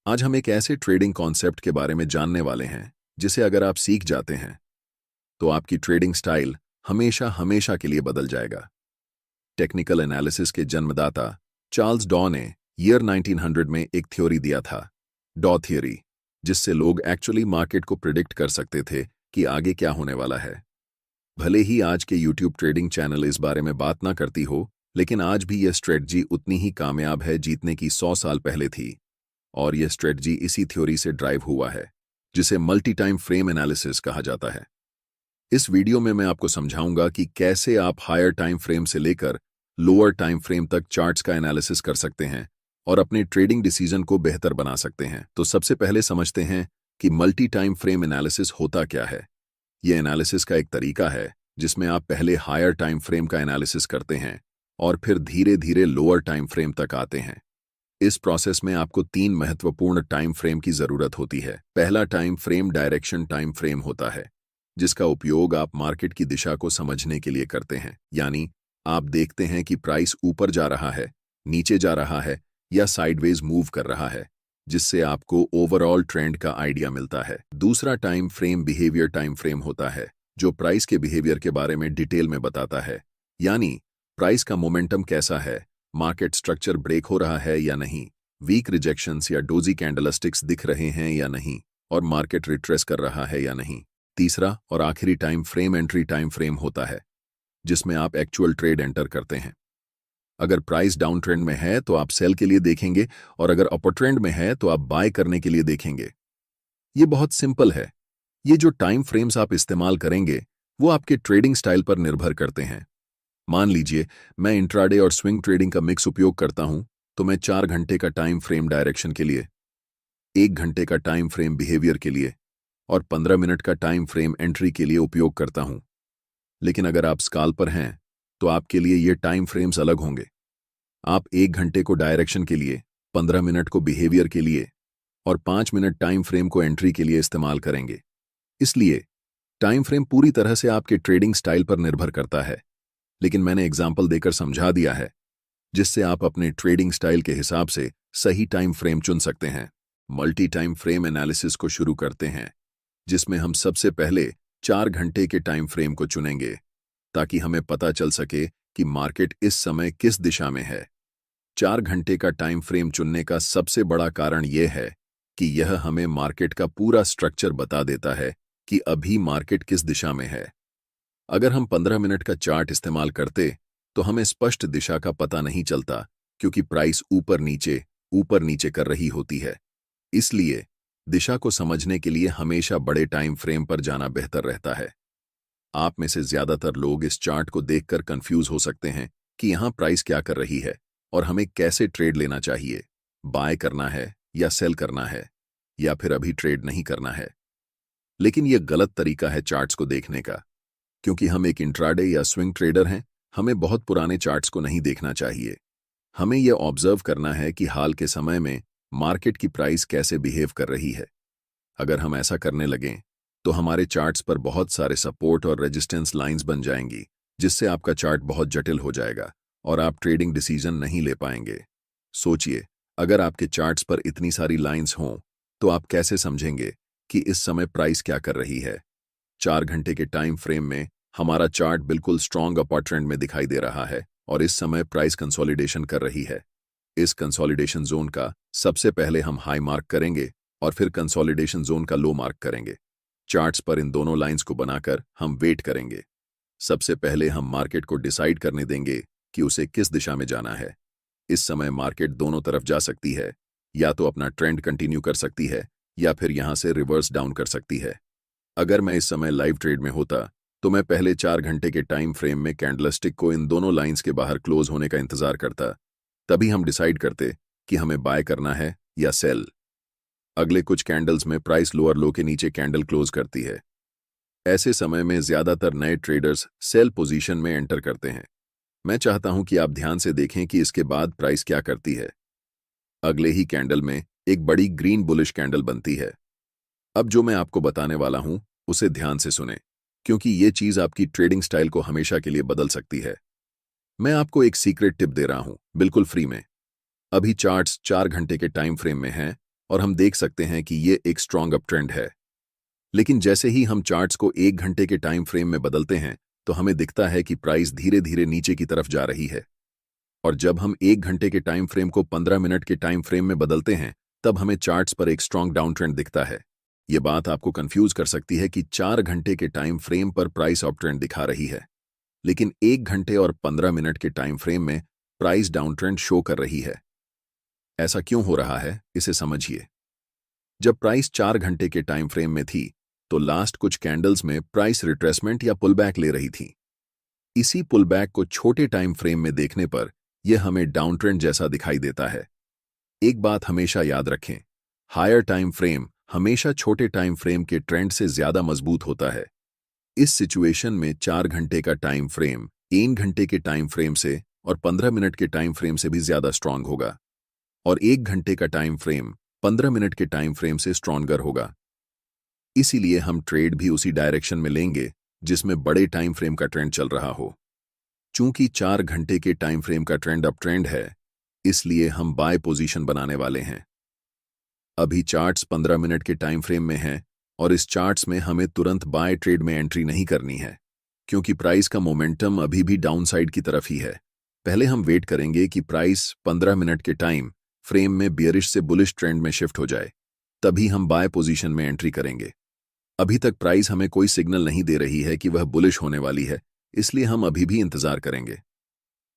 आज हम एक ऐसे ट्रेडिंग कॉन्सेप्ट के बारे में जानने वाले हैं जिसे अगर आप सीख जाते हैं तो आपकी ट्रेडिंग स्टाइल हमेशा हमेशा के लिए बदल जाएगा। टेक्निकल एनालिसिस के जन्मदाता चार्ल्स डॉ ने ईयर 1900 में एक थ्योरी दिया था, डॉ थ्योरी, जिससे लोग एक्चुअली मार्केट को प्रिडिक्ट कर सकते थे कि आगे क्या होने वाला है। भले ही आज के यूट्यूब ट्रेडिंग चैनल इस बारे में बात ना करती हो, लेकिन आज भी यह स्ट्रेटजी उतनी ही कामयाब है जीतने की 100 साल पहले थी। और यह स्ट्रेटजी इसी थ्योरी से ड्राइव हुआ है, जिसे मल्टी टाइम फ्रेम एनालिसिस कहा जाता है। इस वीडियो में मैं आपको समझाऊंगा कि कैसे आप हायर टाइम फ्रेम से लेकर लोअर टाइम फ्रेम तक चार्ट्स का एनालिसिस कर सकते हैं और अपने ट्रेडिंग डिसीजन को बेहतर बना सकते हैं। तो सबसे पहले समझते हैं कि मल्टी टाइम फ्रेम एनालिसिस होता क्या है। यह एनालिसिस का एक तरीका है जिसमें आप पहले हायर टाइम फ्रेम का एनालिसिस करते हैं और फिर धीरे धीरे लोअर टाइम फ्रेम तक आते हैं। इस प्रोसेस में आपको 3 महत्वपूर्ण टाइम फ्रेम की जरूरत होती है। पहला time frame direction time frame होता है, जिसका उपयोग आप मार्केट की दिशा को समझने के लिए करते हैं। यानी आप देखते हैं कि प्राइस ऊपर जा रहा है, नीचे जा रहा है या साइडवेज मूव कर रहा है, जिससे आपको ओवरऑल ट्रेंड का आइडिया मिलता है। दूसरा time frame behaviour time frame होता है, जो प्राइस के बिहेवियर के बारे में डिटेल में बताता है। यानी प्राइस का मोमेंटम कैसा है, मार्केट स्ट्रक्चर ब्रेक हो रहा है या नहीं, वीक रिजेक्शंस या डोजी कैंडलस्टिक्स दिख रहे हैं या नहीं, और मार्केट रिट्रेस कर रहा है या नहीं। तीसरा और आखिरी time frame entry time frame होता है, जिसमें आप एक्चुअल ट्रेड एंटर करते हैं। अगर प्राइस डाउन ट्रेंड में है तो आप सेल के लिए देखेंगे, और अगर अपर ट्रेंड में है तो आप बाय करने के लिए देखेंगे। ये बहुत सिंपल है। ये जो टाइम फ्रेम्स आप इस्तेमाल करेंगे वो आपके ट्रेडिंग स्टाइल पर निर्भर करते हैं। मान लीजिए मैं इंट्राडे और स्विंग ट्रेडिंग का मिक्स उपयोग करता हूं, तो मैं 4 घंटे का टाइम फ्रेम डायरेक्शन के लिए, 1 घंटे का टाइम फ्रेम बिहेवियर के लिए और 15 मिनट का टाइम फ्रेम एंट्री के लिए उपयोग करता हूं। लेकिन अगर आप स्काल्पर हैं तो आपके लिए ये टाइम फ्रेम्स अलग होंगे। आप 1 घंटे को डायरेक्शन के लिए, 15 मिनट को बिहेवियर के लिए और 5 मिनट टाइम फ्रेम को एंट्री के लिए इस्तेमाल करेंगे। इसलिए टाइम फ्रेम पूरी तरह से आपके ट्रेडिंग स्टाइल पर निर्भर करता है, लेकिन मैंने एग्जाम्पल देकर समझा दिया है, जिससे आप अपने ट्रेडिंग स्टाइल के हिसाब से सही टाइम फ्रेम चुन सकते हैं। मल्टी टाइम फ्रेम एनालिसिस को शुरू करते हैं, जिसमें हम सबसे पहले 4 घंटे के टाइम फ्रेम को चुनेंगे, ताकि हमें पता चल सके कि मार्केट इस समय किस दिशा में है। 4 घंटे का टाइम फ्रेम चुनने का सबसे बड़ा कारण यह है कि यह हमें मार्केट का पूरा स्ट्रक्चर बता देता है कि अभी मार्केट किस दिशा में है। अगर हम 15 मिनट का चार्ट इस्तेमाल करते तो हमें स्पष्ट दिशा का पता नहीं चलता, क्योंकि प्राइस ऊपर नीचे कर रही होती है। इसलिए दिशा को समझने के लिए हमेशा बड़े टाइम फ्रेम पर जाना बेहतर रहता है। आप में से ज्यादातर लोग इस चार्ट को देखकर कंफ्यूज हो सकते हैं कि यहां प्राइस क्या कर रही है और हमें कैसे ट्रेड लेना चाहिए, बाय करना है या सेल करना है, या फिर अभी ट्रेड नहीं करना है। लेकिन यह गलत तरीका है चार्ट्स को देखने का, क्योंकि हम एक इंट्राडे या स्विंग ट्रेडर हैं। हमें बहुत पुराने चार्ट्स को नहीं देखना चाहिए। हमें यह ऑब्जर्व करना है कि हाल के समय में मार्केट की प्राइस कैसे बिहेव कर रही है। अगर हम ऐसा करने लगें तो हमारे चार्ट्स पर बहुत सारे सपोर्ट और रेजिस्टेंस लाइंस बन जाएंगी, जिससे आपका चार्ट बहुत जटिल हो जाएगा और आप ट्रेडिंग डिसीजन नहीं ले पाएंगे। सोचिए, अगर आपके चार्ट्स पर इतनी सारी लाइंस हों तो आप कैसे समझेंगे कि इस समय प्राइस क्या कर रही है। 4 घंटे के टाइम फ्रेम में हमारा चार्ट बिल्कुल स्ट्रॉन्ग अपर ट्रेंड में दिखाई दे रहा है और इस समय प्राइस कंसोलिडेशन कर रही है। इस कंसोलिडेशन जोन का सबसे पहले हम हाई मार्क करेंगे और फिर कंसोलिडेशन जोन का लो मार्क करेंगे। चार्ट्स पर इन दोनों लाइंस को बनाकर हम वेट करेंगे। सबसे पहले हम मार्केट को डिसाइड करने देंगे कि उसे किस दिशा में जाना है। इस समय मार्केट दोनों तरफ जा सकती है, या तो अपना ट्रेंड कंटिन्यू कर सकती है या फिर यहां से रिवर्स डाउन कर सकती है। अगर मैं इस समय लाइव ट्रेड में होता तो मैं पहले 4 घंटे के टाइम फ्रेम में कैंडलस्टिक को इन दोनों लाइंस के बाहर क्लोज होने का इंतजार करता। तभी हम डिसाइड करते कि हमें बाय करना है या सेल। अगले कुछ कैंडल्स में प्राइस लोअर लो के नीचे कैंडल क्लोज करती है। ऐसे समय में ज्यादातर नए ट्रेडर्स सेल पोजीशन में एंटर करते हैं। मैं चाहता हूं कि आप ध्यान से देखें कि इसके बाद प्राइस क्या करती है। अगले ही कैंडल में एक बड़ी ग्रीन बुलिश कैंडल बनती है। अब जो मैं आपको बताने वाला हूं उसे ध्यान से सुने, क्योंकि ये चीज आपकी ट्रेडिंग स्टाइल को हमेशा के लिए बदल सकती है। मैं आपको एक सीक्रेट टिप दे रहा हूं, बिल्कुल फ्री में। अभी चार्ट्स 4 घंटे के टाइम फ्रेम में हैं और हम देख सकते हैं कि ये एक स्ट्रॉन्ग अप ट्रेंड है। लेकिन जैसे ही हम चार्ट्स को 1 घंटे के टाइम फ्रेम में बदलते हैं तो हमें दिखता है कि प्राइस धीरे धीरे नीचे की तरफ जा रही है। और जब हम 1 घंटे के टाइम फ्रेम को 15 मिनट के टाइम फ्रेम में बदलते हैं तब हमें चार्ट्स पर एक स्ट्रॉन्ग डाउन ट्रेंड दिखता है। ये बात आपको कंफ्यूज कर सकती है कि 4 घंटे के टाइम फ्रेम पर प्राइस अप ट्रेंड दिखा रही है, लेकिन 1 घंटे और 15 मिनट के टाइम फ्रेम में प्राइस डाउन ट्रेंड शो कर रही है। ऐसा क्यों हो रहा है, इसे समझिए। जब प्राइस 4 घंटे के टाइम फ्रेम में थी तो लास्ट कुछ कैंडल्स में प्राइस रिट्रेसमेंट या पुलबैक ले रही थी। इसी पुलबैक को छोटे टाइम फ्रेम में देखने पर यह हमें डाउन ट्रेंड जैसा दिखाई देता है। एक बात हमेशा याद रखें, हायर टाइम फ्रेम हमेशा छोटे टाइम फ्रेम के ट्रेंड से ज्यादा मजबूत होता है। इस सिचुएशन में 4 घंटे का टाइम फ्रेम 1 घंटे के टाइम फ्रेम से और 15 मिनट के टाइम फ्रेम से भी ज्यादा स्ट्रांग होगा, और 1 घंटे का टाइम फ्रेम 15 मिनट के टाइम फ्रेम से स्ट्रॉन्गर होगा। इसीलिए हम ट्रेड भी उसी डायरेक्शन में लेंगे जिसमें बड़े टाइम फ्रेम का ट्रेंड चल रहा हो। चूंकि 4 घंटे के टाइम फ्रेम का ट्रेंड अप ट्रेंड है, इसलिए हम बाय पोजीशन बनाने वाले हैं। अभी चार्ट्स 15 मिनट के टाइम फ्रेम में हैं और इस चार्ट्स में हमें तुरंत बाय ट्रेड में एंट्री नहीं करनी है, क्योंकि प्राइस का मोमेंटम अभी भी डाउन साइड की तरफ ही है। पहले हम वेट करेंगे कि प्राइस 15 मिनट के टाइम फ्रेम में बियरिश से बुलिश ट्रेंड में शिफ्ट हो जाए, तभी हम बाय पोजीशन में एंट्री करेंगे। अभी तक प्राइस हमें कोई सिग्नल नहीं दे रही है कि वह बुलिश होने वाली है, इसलिए हम अभी भी इंतजार करेंगे।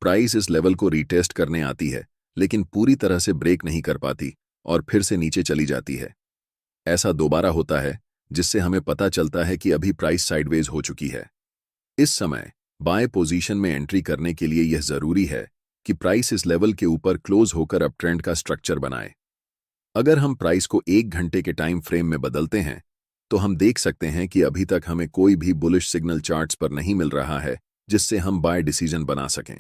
प्राइस इस लेवल को रीटेस्ट करने आती है, लेकिन पूरी तरह से ब्रेक नहीं कर पाती और फिर से नीचे चली जाती है। ऐसा दोबारा होता है, जिससे हमें पता चलता है कि अभी प्राइस साइडवेज हो चुकी है। इस समय बाय पोजीशन में एंट्री करने के लिए यह जरूरी है कि प्राइस इस लेवल के ऊपर क्लोज होकर अप ट्रेंड का स्ट्रक्चर बनाए। अगर हम प्राइस को 1 घंटे के टाइम फ्रेम में बदलते हैं तो हम देख सकते हैं कि अभी तक हमें कोई भी बुलिश सिग्नल चार्ट्स पर नहीं मिल रहा है जिससे हम बाय डिसीजन बना सकें।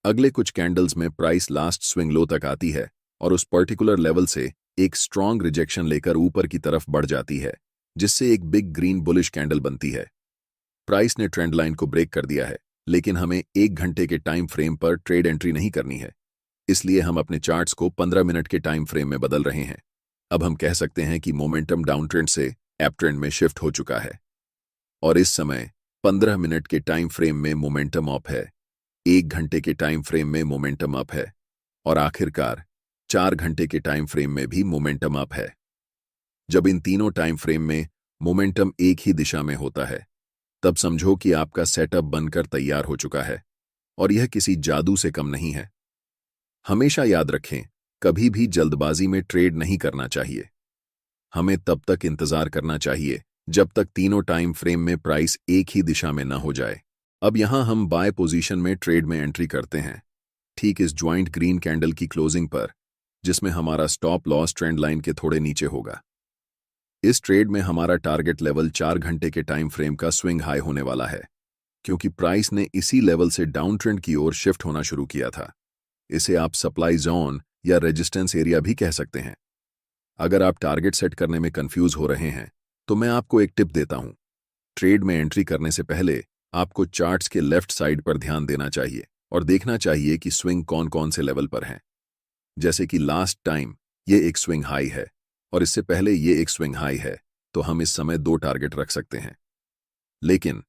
अगले कुछ कैंडल्स में प्राइस लास्ट स्विंग लो तक आती है और उस पर्टिकुलर लेवल से एक स्ट्रॉन्ग रिजेक्शन लेकर ऊपर की तरफ बढ़ जाती है, जिससे एक बिग ग्रीन बुलिश कैंडल बनती है। प्राइस ने ट्रेंड लाइन को ब्रेक कर दिया है, लेकिन हमें 1 घंटे के टाइम फ्रेम पर ट्रेड एंट्री नहीं करनी है, इसलिए हम अपने चार्ट्स को 15 मिनट के टाइम फ्रेम में बदल रहे हैं। अब हम कह सकते हैं कि मोमेंटम डाउन ट्रेंड से अप ट्रेंड में शिफ्ट हो चुका है और इस समय 15 मिनट के टाइम फ्रेम में मोमेंटम अप है, 1 घंटे के टाइम फ्रेम में मोमेंटम अप है और आखिरकार 4 घंटे के टाइम फ्रेम में भी मोमेंटम अप है। जब इन तीनों टाइम फ्रेम में मोमेंटम एक ही दिशा में होता है, तब समझो कि आपका सेटअप बनकर तैयार हो चुका है और यह किसी जादू से कम नहीं है। हमेशा याद रखें, कभी भी जल्दबाजी में ट्रेड नहीं करना चाहिए। हमें तब तक इंतजार करना चाहिए जब तक तीनों टाइम फ्रेम में प्राइस एक ही दिशा में न हो जाए। अब यहां हम बाय पोजीशन में ट्रेड में एंट्री करते हैं, ठीक इस ज्वाइंट ग्रीन कैंडल की क्लोजिंग पर, जिसमें हमारा स्टॉप लॉस ट्रेंड लाइन के थोड़े नीचे होगा। इस ट्रेड में हमारा टारगेट लेवल 4 घंटे के टाइम फ्रेम का स्विंग हाई होने वाला है, क्योंकि प्राइस ने इसी लेवल से डाउन ट्रेंड की ओर शिफ्ट होना शुरू किया था। इसे आप सप्लाई जोन या रेजिस्टेंस एरिया भी कह सकते हैं। अगर आप टारगेट सेट करने में कंफ्यूज हो रहे हैं तो मैं आपको एक टिप देता हूं। ट्रेड में एंट्री करने से पहले आपको चार्ट्स के लेफ्ट साइड पर ध्यान देना चाहिए और देखना चाहिए कि स्विंग कौन कौन से लेवल पर हैं। जैसे कि लास्ट टाइम ये एक स्विंग हाई है और इससे पहले ये एक स्विंग हाई है, तो हम इस समय 2 टारगेट रख सकते हैं। लेकिन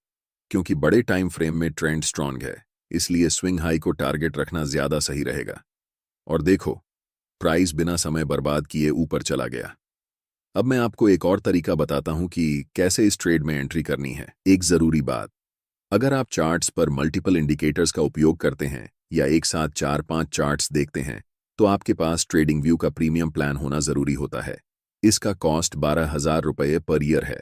क्योंकि बड़े टाइम फ्रेम में ट्रेंड स्ट्रांग है, इसलिए स्विंग हाई को टारगेट रखना ज्यादा सही रहेगा। और देखो, प्राइस बिना समय बर्बाद किए ऊपर चला गया। अब मैं आपको एक और तरीका बताता हूं कि कैसे इस ट्रेड में एंट्री करनी है। एक जरूरी बात, अगर आप चार्ट्स पर मल्टीपल इंडिकेटर्स का उपयोग करते हैं या एक साथ 4-5 चार्ट्स देखते हैं, तो आपके पास ट्रेडिंग व्यू का प्रीमियम प्लान होना जरूरी होता है। इसका कॉस्ट 12,000 रुपये पर ईयर है।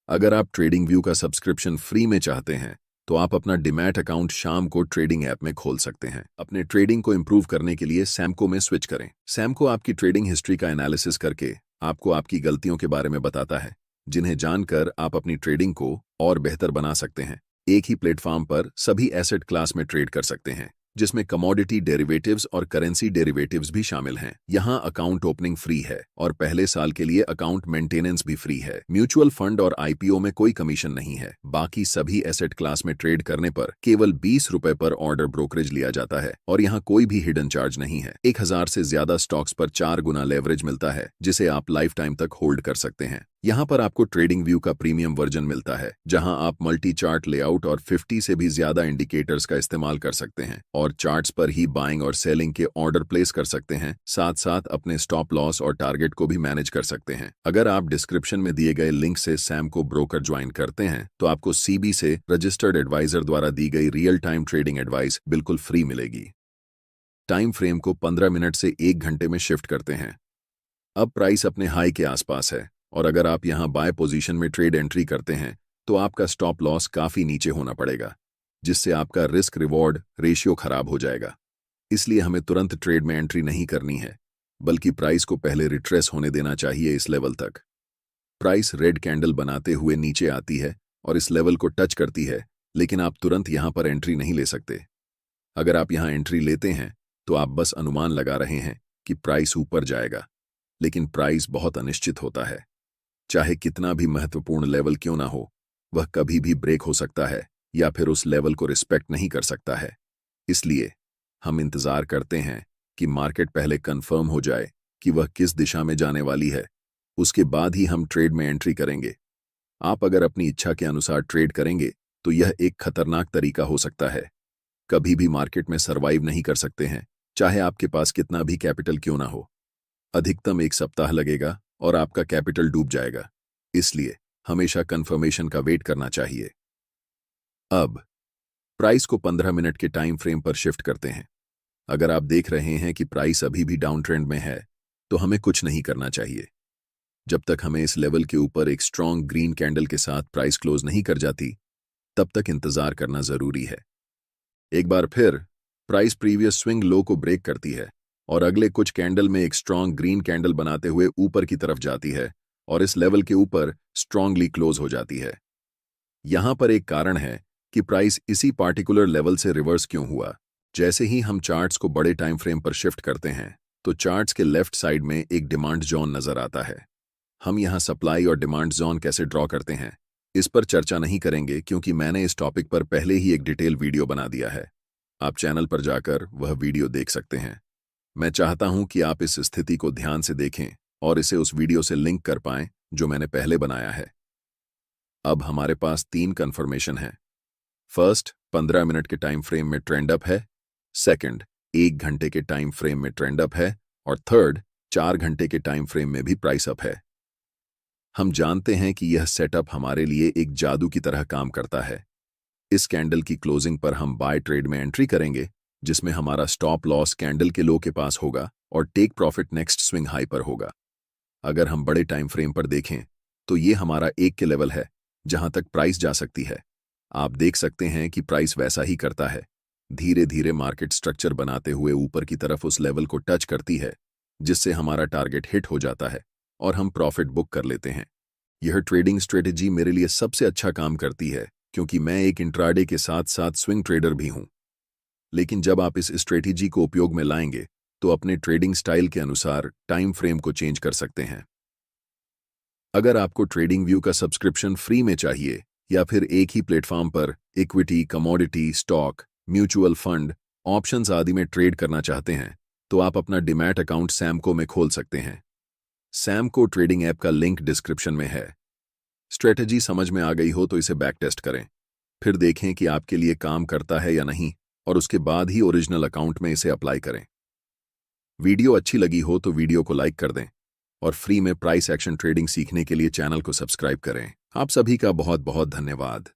अगर आप ट्रेडिंग व्यू का सब्सक्रिप्शन फ्री में चाहते हैं तो आप अपना डीमैट अकाउंट शाम को ट्रेडिंग ऐप में खोल सकते हैं। अपने ट्रेडिंग को इंप्रूव करने के लिए सैमको में स्विच करें। सैमको आपकी ट्रेडिंग हिस्ट्री का एनालिसिस करके आपको आपकी गलतियों के बारे में बताता है, जिन्हें जानकर आप अपनी ट्रेडिंग को और बेहतर बना सकते हैं। एक ही प्लेटफॉर्म पर सभी एसेट क्लास में ट्रेड कर सकते हैं, जिसमें कमोडिटी डेरिवेटिव्स और करेंसी डेरिवेटिव्स भी शामिल हैं। यहाँ अकाउंट ओपनिंग फ्री है और पहले साल के लिए अकाउंट मेंटेनेंस भी फ्री है। म्यूचुअल फंड और आईपीओ में कोई कमीशन नहीं है। बाकी सभी एसेट क्लास में ट्रेड करने पर केवल 20 रुपए पर ऑर्डर ब्रोकरेज लिया जाता है और यहाँ कोई भी हिडन चार्ज नहीं है। 1000 से ज्यादा स्टॉक्स पर 4 गुना लेवरेज मिलता है, जिसे आप लाइफ टाइम तक होल्ड कर सकते हैं। यहाँ पर आपको ट्रेडिंग व्यू का प्रीमियम वर्जन मिलता है, जहां आप मल्टी चार्ट लेआउट और 50 से भी ज्यादा इंडिकेटर्स का इस्तेमाल कर सकते हैं और चार्ट्स पर ही बाइंग और सेलिंग के ऑर्डर प्लेस कर सकते हैं। साथ साथ अपने स्टॉप लॉस और टारगेट को भी मैनेज कर सकते हैं। अगर आप डिस्क्रिप्शन में दिए गए लिंक से सैमको ब्रोकर ज्वाइन करते हैं तो आपको सीबी से रजिस्टर्ड एडवाइजर द्वारा दी गई रियल टाइम ट्रेडिंग एडवाइस बिल्कुल फ्री मिलेगी। टाइम फ्रेम को 15 मिनट से 1 घंटे में शिफ्ट करते हैं। अब प्राइस अपने हाई के आसपास है और अगर आप यहां बाय पोजीशन में ट्रेड एंट्री करते हैं तो आपका स्टॉप लॉस काफी नीचे होना पड़ेगा, जिससे आपका रिस्क रिवॉर्ड रेशियो खराब हो जाएगा। इसलिए हमें तुरंत ट्रेड में एंट्री नहीं करनी है, बल्कि प्राइस को पहले रिट्रेस होने देना चाहिए इस लेवल तक। प्राइस रेड कैंडल बनाते हुए नीचे आती है और इस लेवल को टच करती है, लेकिन आप तुरंत यहां पर एंट्री नहीं ले सकते। अगर आप यहां एंट्री लेते हैं तो आप बस अनुमान लगा रहे हैं कि प्राइस ऊपर जाएगा, लेकिन प्राइस बहुत अनिश्चित होता है। चाहे कितना भी महत्वपूर्ण लेवल क्यों ना हो, वह कभी भी ब्रेक हो सकता है या फिर उस लेवल को रिस्पेक्ट नहीं कर सकता है। इसलिए हम इंतजार करते हैं कि मार्केट पहले कंफर्म हो जाए कि वह किस दिशा में जाने वाली है, उसके बाद ही हम ट्रेड में एंट्री करेंगे। आप अगर अपनी इच्छा के अनुसार ट्रेड करेंगे तो यह एक खतरनाक तरीका हो सकता है। कभी भी मार्केट में सर्वाइव नहीं कर सकते हैं, चाहे आपके पास कितना भी कैपिटल क्यों ना हो। अधिकतम 1 सप्ताह लगेगा और आपका कैपिटल डूब जाएगा। इसलिए हमेशा कंफर्मेशन का वेट करना चाहिए। अब प्राइस को 15 मिनट के टाइम फ्रेम पर शिफ्ट करते हैं। अगर आप देख रहे हैं कि प्राइस अभी भी डाउन ट्रेंड में है तो हमें कुछ नहीं करना चाहिए। जब तक हमें इस लेवल के ऊपर एक स्ट्रॉन्ग ग्रीन कैंडल के साथ प्राइस क्लोज नहीं कर जाती, तब तक इंतजार करना जरूरी है। एक बार फिर प्राइस प्रीवियस स्विंग लो को ब्रेक करती है और अगले कुछ कैंडल में एक स्ट्रॉन्ग ग्रीन कैंडल बनाते हुए ऊपर की तरफ जाती है और इस लेवल के ऊपर स्ट्रांगली क्लोज हो जाती है। यहां पर एक कारण है कि प्राइस इसी पार्टिकुलर लेवल से रिवर्स क्यों हुआ। जैसे ही हम चार्ट्स को बड़े टाइम फ्रेम पर शिफ्ट करते हैं तो चार्ट्स के लेफ्ट साइड में एक डिमांड जोन नजर आता है। हम यहां सप्लाई और डिमांड जोन कैसे ड्रॉ करते हैं इस पर चर्चा नहीं करेंगे, क्योंकि मैंने इस टॉपिक पर पहले ही एक डिटेल वीडियो बना दिया है। आप चैनल पर जाकर वह वीडियो देख सकते हैं। मैं चाहता हूं कि आप इस स्थिति को ध्यान से देखें और इसे उस वीडियो से लिंक कर पाएं जो मैंने पहले बनाया है। अब हमारे पास 3 कंफर्मेशन हैं। फर्स्ट, 15 मिनट के टाइम फ्रेम में ट्रेंड अप है। सेकंड, 1 घंटे के टाइम फ्रेम में ट्रेंड अप है। और थर्ड, 4 घंटे के टाइम फ्रेम में भी प्राइस अप है। हम जानते हैं कि यह सेटअप हमारे लिए एक जादू की तरह काम करता है। इस कैंडल की क्लोजिंग पर हम बाय ट्रेड में एंट्री करेंगे, जिसमें हमारा स्टॉप लॉस कैंडल के लो के पास होगा और take profit next swing high पर होगा। अगर हम बड़े टाइम फ्रेम पर देखें तो ये हमारा 1 के लेवल है जहां तक प्राइस जा सकती है। आप देख सकते हैं कि प्राइस वैसा ही करता है, धीरे धीरे मार्केट स्ट्रक्चर बनाते हुए ऊपर की तरफ उस लेवल को टच करती है, जिससे हमारा टारगेट हिट हो जाता है और हम प्रॉफिट बुक कर लेते हैं। यह ट्रेडिंग स्ट्रेटेजी मेरे लिए सबसे अच्छा काम करती है, क्योंकि मैं एक इंट्राडे के साथ साथ स्विंग ट्रेडर भी हूं। लेकिन जब आप इस स्ट्रेटेजी को उपयोग में लाएंगे तो अपने ट्रेडिंग स्टाइल के अनुसार टाइम फ्रेम को चेंज कर सकते हैं। अगर आपको ट्रेडिंग व्यू का सब्सक्रिप्शन फ्री में चाहिए या फिर एक ही प्लेटफॉर्म पर equity, commodity, stock, mutual fund, options आदि में ट्रेड करना चाहते हैं तो आप अपना डीमैट अकाउंट सैमको में खोल सकते हैं। सैमको ट्रेडिंग ऐप का लिंक डिस्क्रिप्शन में है। स्ट्रेटेजी समझ में आ गई हो तो इसे बैक टेस्ट करें, फिर देखें कि आपके लिए काम करता है या नहीं, और उसके बाद ही ओरिजिनल अकाउंट में इसे अप्लाई करें। वीडियो अच्छी लगी हो तो वीडियो को लाइक कर दें और फ्री में प्राइस एक्शन ट्रेडिंग सीखने के लिए चैनल को सब्सक्राइब करें। आप सभी का बहुत बहुत धन्यवाद।